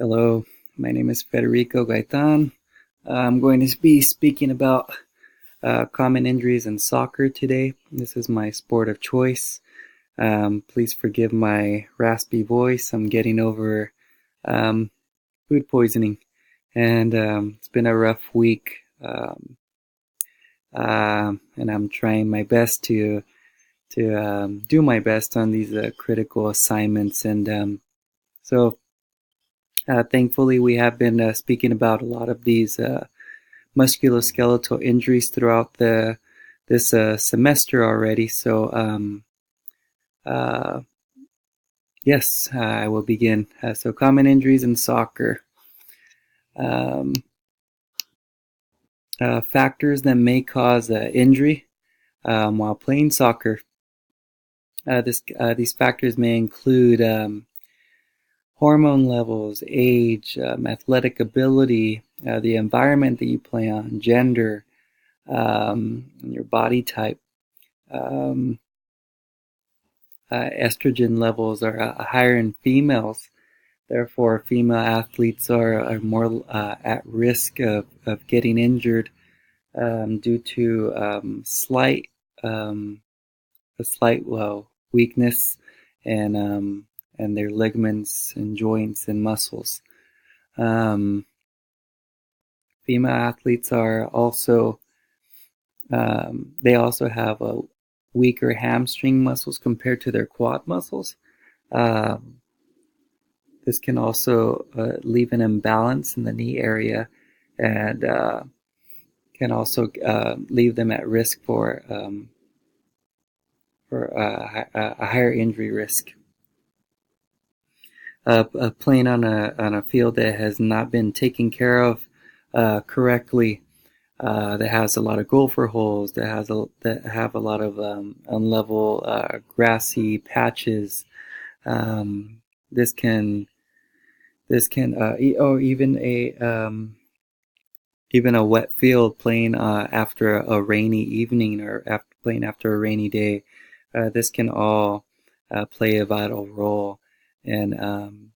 Hello, my name is Federico Gaitan. I'm going to be speaking about common injuries in soccer today. This is my sport of choice. Please forgive my raspy voice. I'm getting over um, food poisoning, and it's been a rough week. And I'm trying my best to do my best on these critical assignments. And thankfully, we have been speaking about a lot of these musculoskeletal injuries throughout this semester already. So uh, yes, I will begin. So common injuries in soccer. Um, Factors that may cause injury while playing soccer. These factors may include hormone levels, age, athletic ability, the environment that you play on, gender, your body type. Um, Estrogen levels are higher in females. Therefore, female athletes are more at risk of getting injured due to um, a slight weakness and and their ligaments and joints and muscles. Um, Female athletes are also they also have a weaker hamstring muscles compared to their quad muscles. Um, this can also leave an imbalance in the knee area and can also leave them at risk for a higher injury risk. Playing on a field that has not been taken care of correctly, that has a lot of gopher holes, that have a lot of unlevel grassy patches. Um, this can or even a wet field playing after a rainy evening or playing after a rainy day. This can all play a vital role in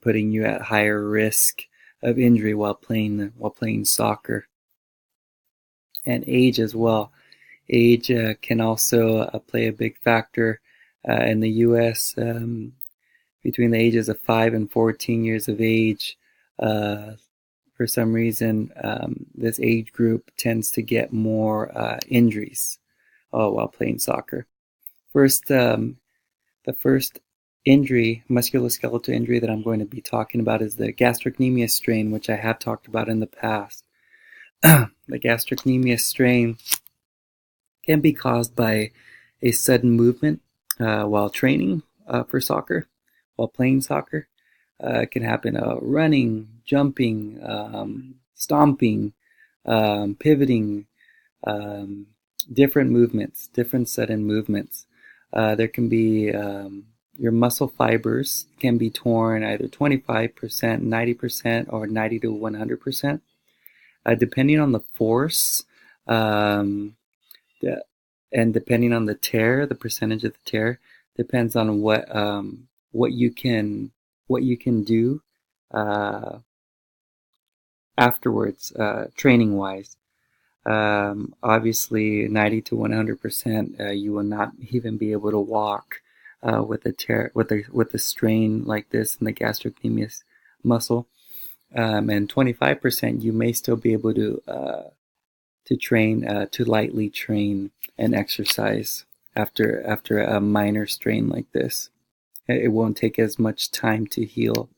putting you at higher risk of injury while playing soccer. And age as well. Age can also play a big factor in the U.S. Between the ages of 5 and 14 years of age. For some reason, this age group tends to get more injuries while playing soccer. The first injury, musculoskeletal injury that I'm going to be talking about is the gastrocnemius strain, which I have talked about in the past. The gastrocnemius strain can be caused by a sudden movement while training for soccer, while playing soccer. It can happen running, jumping, stomping, pivoting, um, different movements, different sudden movements. There can be your muscle fibers can be torn either 25%, 90%, or 90 to 100%, depending on the force. Um, and depending on the tear, the percentage of the tear depends on what you can do uh, afterwards, training wise. Obviously, 90 to 100%, you will not even be able to walk with a tear with a strain like this in the gastrocnemius muscle. And 25%, you may still be able to train to lightly train and exercise after a minor strain like this. It won't take as much time to heal.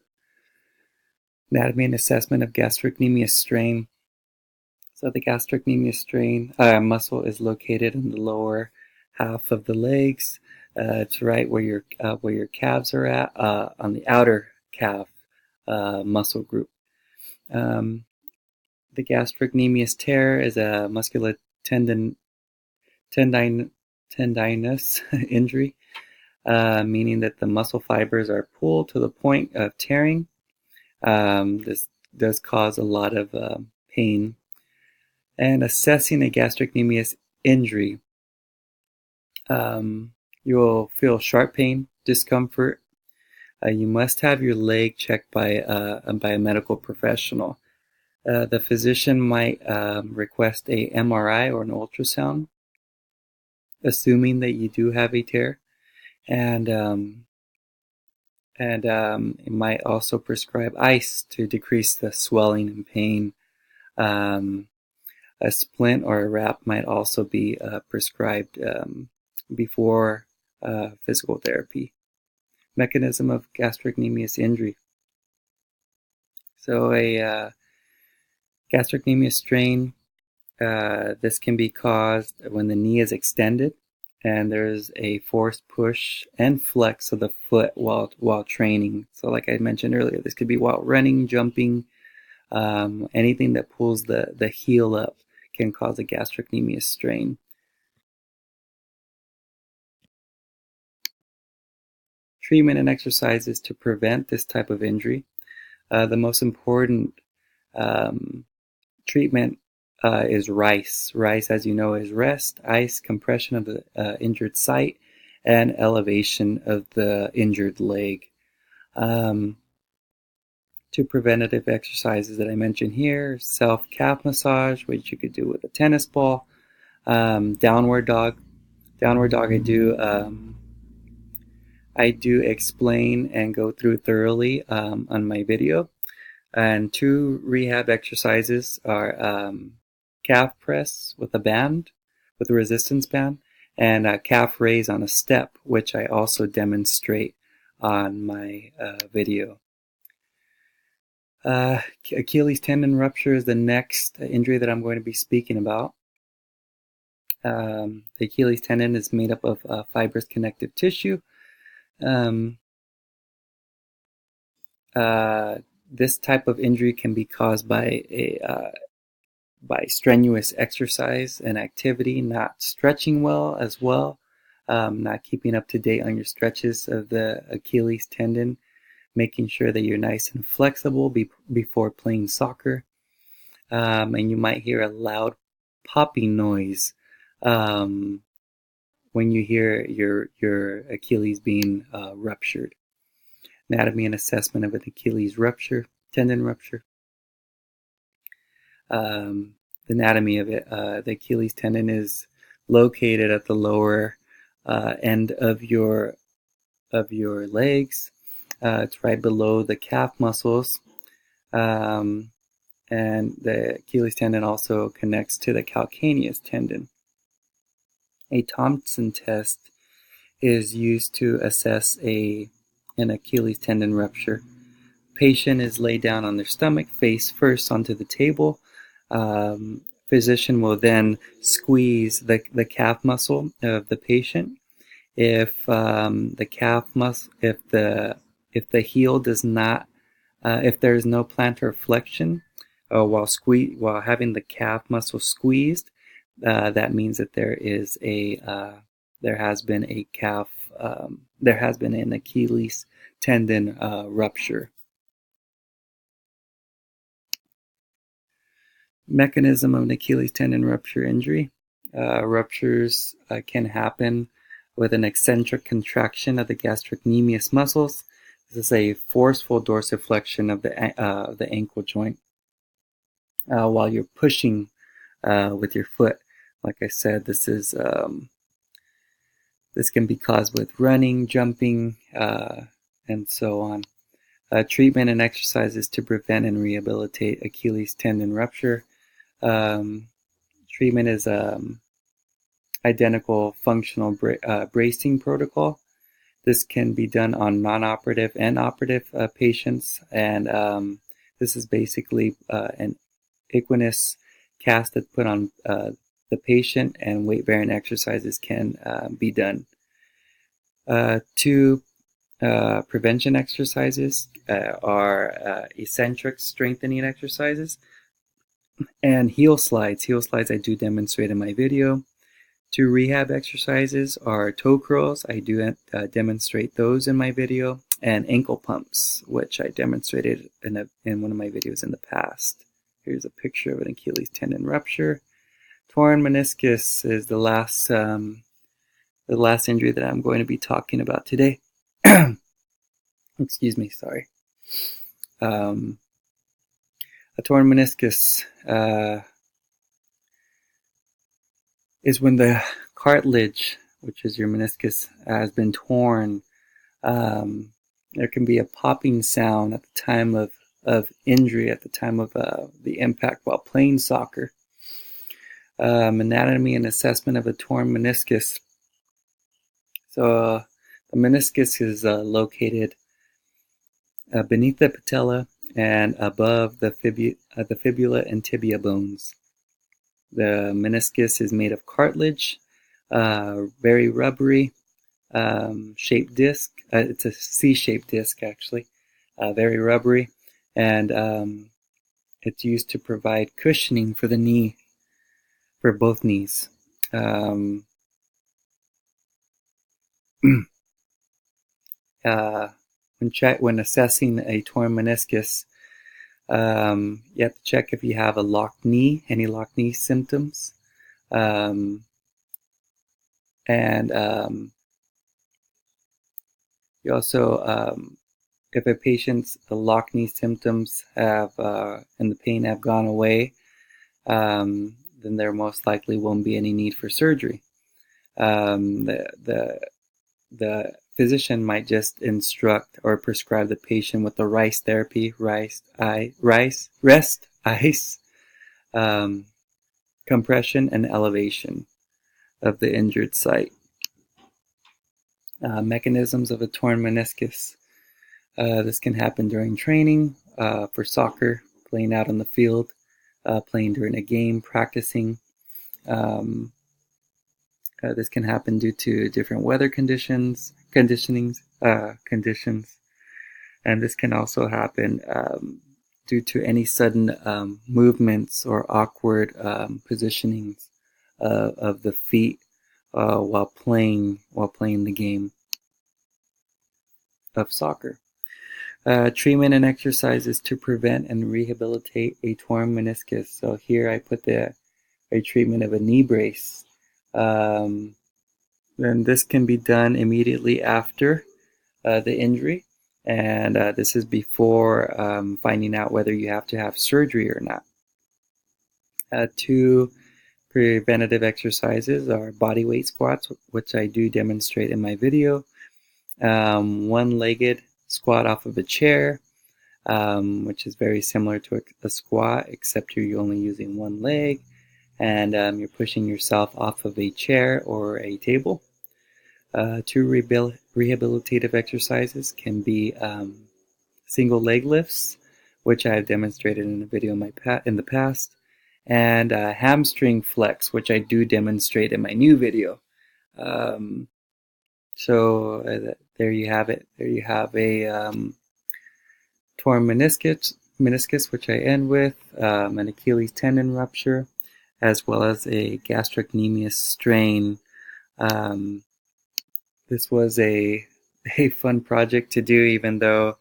Anatomy and assessment of gastrocnemius strain. So the gastrocnemius strain muscle is located in the lower half of the legs. It's right where your calves are at on the outer calf muscle group. The gastrocnemius tear is a muscular tendinous injury, meaning that the muscle fibers are pulled to the point of tearing. This does cause a lot of pain. And assessing a gastrocnemius injury, you will feel sharp pain, discomfort, You must have your leg checked by a medical professional. The physician might request a MRI or an ultrasound, assuming that you do have a tear, and it might also prescribe ice to decrease the swelling and pain. A splint or a wrap might also be prescribed before physical therapy. Mechanism of gastrocnemius injury. So a gastrocnemius strain, this can be caused when the knee is extended and there's a forced push and flex of the foot while training. So like I mentioned earlier, this could be while running, jumping, anything that pulls the heel up can cause a gastrocnemius strain. Treatment and exercises to prevent this type of injury. The most important treatment is RICE. RICE, as you know, is rest, ice, compression of the injured site, and elevation of the injured leg. Two preventative exercises that I mentioned here: self-calf massage, which you could do with a tennis ball. Downward dog. Downward dog, I do explain and go through thoroughly on my video. And two rehab exercises are calf press with a band, with a resistance band, and calf raise on a step, which I also demonstrate on my video. Achilles tendon rupture is the next injury that I'm going to be speaking about. The Achilles tendon is made up of fibrous connective tissue. This type of injury can be caused by strenuous exercise and activity, not stretching well as well, not keeping up to date on your stretches of the Achilles tendon, making sure that you're nice and flexible before playing soccer. And you might hear a loud popping noise when you hear your Achilles being ruptured. Anatomy and assessment of an Achilles rupture, tendon rupture. The anatomy of it. The Achilles tendon is located at the lower end of your legs. It's right below the calf muscles, and the Achilles tendon also connects to the calcaneus tendon. A Thompson test is used to assess an Achilles tendon rupture. Patient is laid down on their stomach, face first onto the table. Physician will then squeeze the calf muscle of the patient. If the calf muscle, if the heel does not, if there is no plantar flexion while having the calf muscle squeezed, that means that there has been an Achilles tendon rupture. Mechanism of an Achilles tendon rupture injury. Ruptures can happen with an eccentric contraction of the gastrocnemius muscles. This is a forceful dorsiflexion of the ankle joint while you're pushing with your foot. Like I said, this can be caused with running, jumping, and so on. Treatment and exercises to prevent and rehabilitate Achilles tendon rupture. Treatment is identical functional bracing protocol. This can be done on non-operative and operative patients, and this is basically an equinus cast that's put on the patient, and weight-bearing exercises can be done. Two prevention exercises are eccentric strengthening exercises and heel slides. Heel slides I do demonstrate in my video. Two rehab exercises are toe curls. I do demonstrate those in my video, and ankle pumps, which I demonstrated in one of my videos in the past. Here's a picture of an Achilles tendon rupture. Torn meniscus is the last injury that I'm going to be talking about today. Excuse me, sorry. A torn meniscus is when the cartilage, which is your meniscus, has been torn. There can be a popping sound at the time of injury, at the time of the impact while playing soccer. Anatomy and assessment of a torn meniscus. So the meniscus is located beneath the patella and above the fibula and tibia bones. The meniscus is made of cartilage, very rubbery, shaped disc. It's a C-shaped disc, actually, very rubbery, and it's used to provide cushioning for the knee, for both knees. When assessing a torn meniscus, you have to check if you have a locked knee, any locked knee symptoms, and you also, if a patient's locked knee symptoms have and the pain have gone away, then there most likely won't be any need for surgery. The physician might just instruct or prescribe the patient with the RICE therapy, rest, ice, compression, and elevation of the injured site. Mechanisms of a torn meniscus. This can happen during training for soccer, playing out on the field, playing during a game, practicing. This can happen due to different weather conditions, and this can also happen due to any sudden movements or awkward positionings of the feet while playing the game of soccer. Treatment and exercises to prevent and rehabilitate a torn meniscus. So here I put a treatment of a knee brace. Then this can be done immediately after the injury, and this is before finding out whether you have to have surgery or not. Two preventative exercises are body weight squats, which I do demonstrate in my video. One-legged squat off of a chair, which is very similar to a squat, except you're only using one leg, and you're pushing yourself off of a chair or a table. Two rehabilitative exercises can be single leg lifts, which I have demonstrated in a video in the past, and hamstring flex, which I do demonstrate in my new video. So there you have it. There you have a torn meniscus, which I end with, an Achilles tendon rupture, as well as a gastrocnemius strain. This was a fun project to do, even though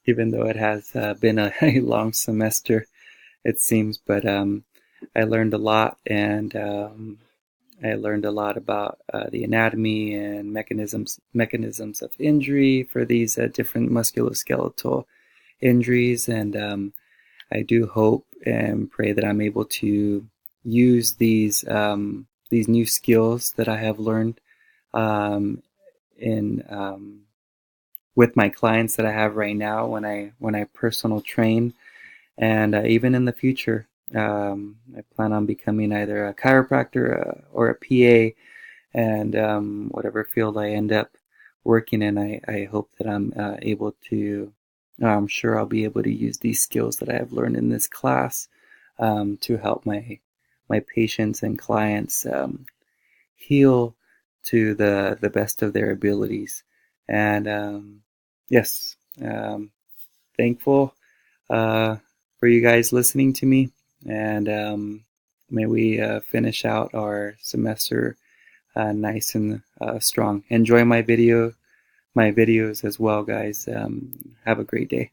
it has been a long semester, it seems. But I learned a lot, and I learned a lot about the anatomy and mechanisms of injury for these different musculoskeletal injuries, and I do hope and pray that I'm able to use these new skills that I have learned with my clients that I have right now when I personal train, and even in the future. I plan on becoming either a chiropractor or a PA, and whatever field I end up working in, I hope that I'm able to. I'm sure I'll be able to use these skills that I have learned in this class to help my patients and clients heal to the best of their abilities. And yes, thankful for you guys listening to me, and may we finish out our semester nice and strong. Enjoy my videos as well, guys. Have a great day.